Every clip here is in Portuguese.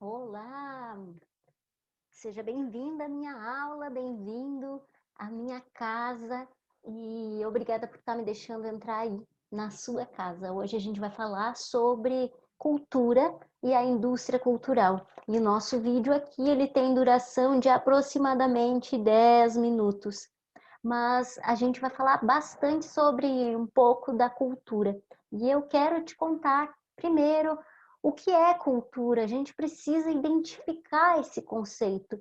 Olá, seja bem-vinda à minha aula, bem-vindo à minha casa e obrigada por estar me deixando entrar aí na sua casa. Hoje a gente vai falar sobre cultura e a indústria cultural. E o nosso vídeo aqui, ele tem duração de aproximadamente 10 minutos. Mas a gente vai falar bastante sobre um pouco da cultura. E eu quero te contar primeiro o que é cultura. A gente precisa identificar esse conceito.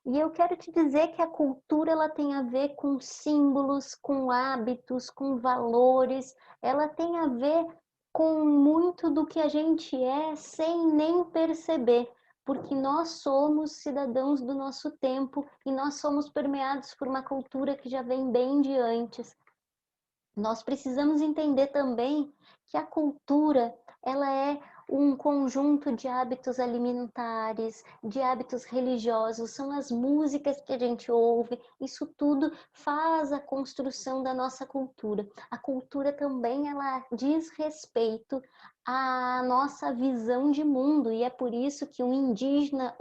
E eu quero te dizer que a cultura ela tem a ver com símbolos, com hábitos, com valores. Ela tem a ver com muito do que a gente é sem nem perceber, porque nós somos cidadãos do nosso tempo e nós somos permeados por uma cultura que já vem bem de antes. Nós precisamos entender também que a cultura, ela é um conjunto de hábitos alimentares, de hábitos religiosos, são as músicas que a gente ouve, isso tudo faz a construção da nossa cultura. A cultura também, ela diz respeito à nossa visão de mundo, e é por isso que o indígena,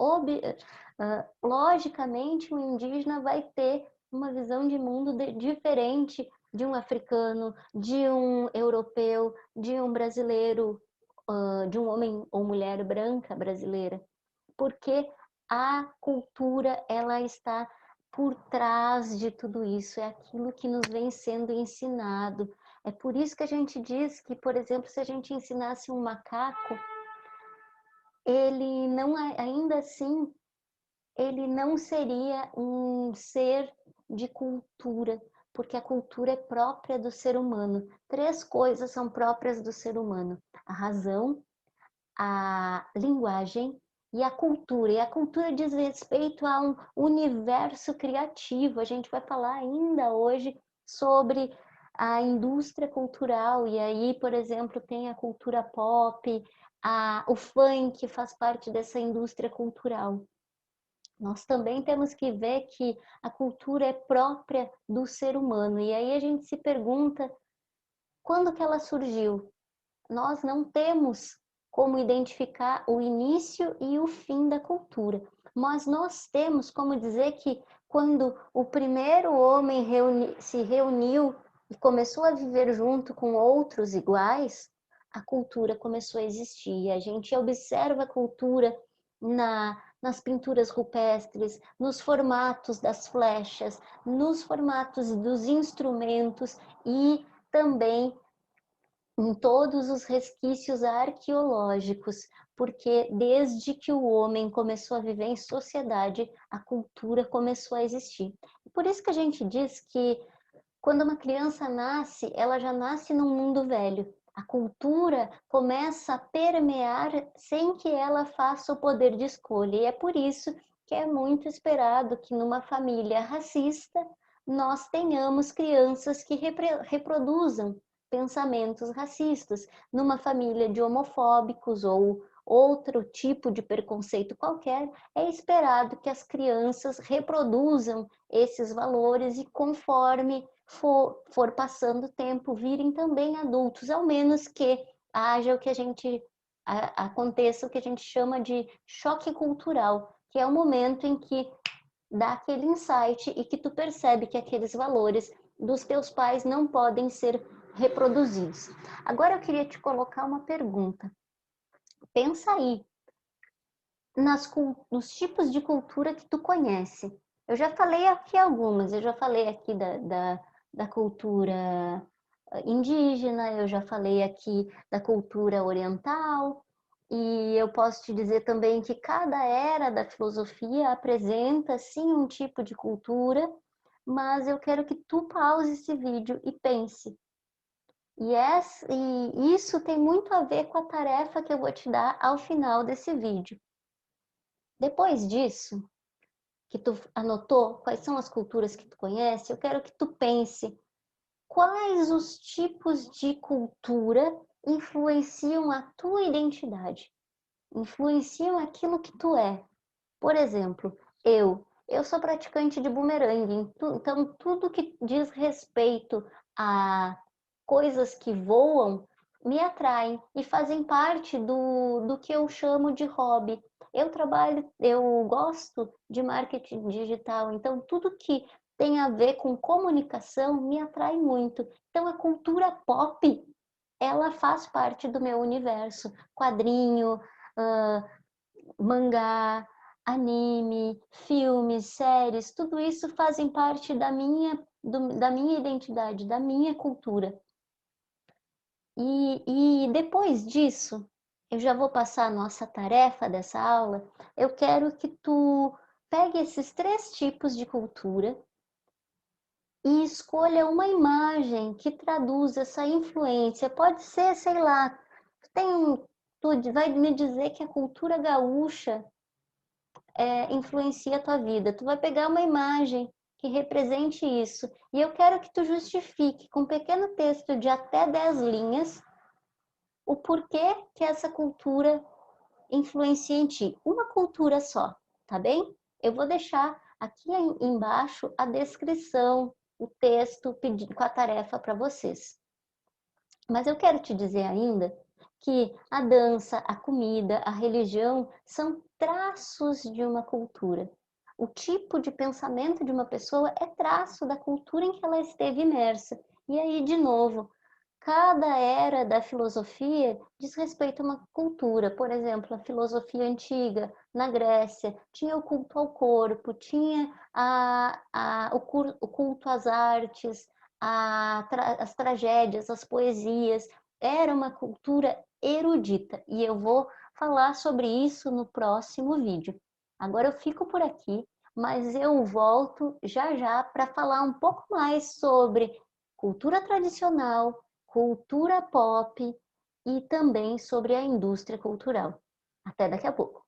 logicamente, o indígena vai ter uma visão de mundo diferente de um africano, de um europeu, de um brasileiro, de um homem ou mulher branca brasileira, porque a cultura ela está por trás de tudo isso, é aquilo que nos vem sendo ensinado. É por isso que a gente diz que, por exemplo, se a gente ensinasse um macaco, ele não, ainda assim, ele não seria um ser de cultura, porque a cultura é própria do ser humano. Três coisas são próprias do ser humano: a razão, a linguagem e a cultura. E a cultura diz respeito a um universo criativo. A gente vai falar ainda hoje sobre a indústria cultural, e aí, por exemplo, tem a cultura pop, o funk faz parte dessa indústria cultural. Nós também temos que ver que a cultura é própria do ser humano. E aí a gente se pergunta, quando que ela surgiu? Nós não temos como identificar o início e o fim da cultura, mas nós temos como dizer que quando o primeiro homem se reuniu e começou a viver junto com outros iguais, a cultura começou a existir. E a gente observa a cultura nas pinturas rupestres, nos formatos das flechas, nos formatos dos instrumentos e também em todos os resquícios arqueológicos, porque desde que o homem começou a viver em sociedade, a cultura começou a existir. Por isso que a gente diz que quando uma criança nasce, ela já nasce num mundo velho. A cultura começa a permear sem que ela faça o poder de escolha. E é por isso que é muito esperado que numa família racista nós tenhamos crianças que reproduzam pensamentos racistas. Numa família de homofóbicos ou outro tipo de preconceito qualquer, é esperado que as crianças reproduzam esses valores e conforme for passando o tempo, virem também adultos, ao menos que haja o que aconteça o que a gente chama de choque cultural, que é o momento em que dá aquele insight e que tu percebe que aqueles valores dos teus pais não podem ser reproduzidos. Agora eu queria te colocar uma pergunta. Pensa aí nos tipos de cultura que tu conhece. Eu já falei aqui algumas, eu já falei aqui da cultura indígena, eu já falei aqui da cultura oriental, e eu posso te dizer também que cada era da filosofia apresenta, sim, um tipo de cultura, mas eu quero que tu pause esse vídeo e pense. E isso tem muito a ver com a tarefa que eu vou te dar ao final desse vídeo. Depois disso, que tu anotou quais são as culturas que tu conhece, eu quero que tu pense quais os tipos de cultura influenciam a tua identidade, influenciam aquilo que tu é. Por exemplo, eu sou praticante de bumerangue, então tudo que diz respeito a coisas que voam me atraem e fazem parte do que eu chamo de hobby. Eu gosto de marketing digital, então tudo que tem a ver com comunicação me atrai muito. Então a cultura pop, ela faz parte do meu universo. Quadrinho, mangá, anime, filmes, séries, tudo isso fazem parte da minha identidade, da minha cultura. E depois disso, eu já vou passar a nossa tarefa dessa aula. Eu quero que tu pegue esses 3 tipos de cultura e escolha uma imagem que traduz essa influência. Pode ser, sei lá, tu vai me dizer que a cultura gaúcha influencia a tua vida. Tu vai pegar uma imagem que represente isso. E eu quero que tu justifique com um pequeno texto de até 10 linhas o porquê que essa cultura influencia em ti. Uma cultura só, tá bem? Eu vou deixar aqui embaixo a descrição, o texto com a tarefa para vocês. Mas eu quero te dizer ainda que a dança, a comida, a religião são traços de uma cultura. O tipo de pensamento de uma pessoa é traço da cultura em que ela esteve imersa. E aí, de novo, cada era da filosofia diz respeito a uma cultura. Por exemplo, a filosofia antiga, na Grécia, tinha o culto ao corpo, tinha o culto às artes, as tragédias, as poesias. Era uma cultura erudita. E eu vou falar sobre isso no próximo vídeo. Agora eu fico por aqui, mas eu volto já já para falar um pouco mais sobre cultura tradicional, cultura pop e também sobre a indústria cultural. Até daqui a pouco.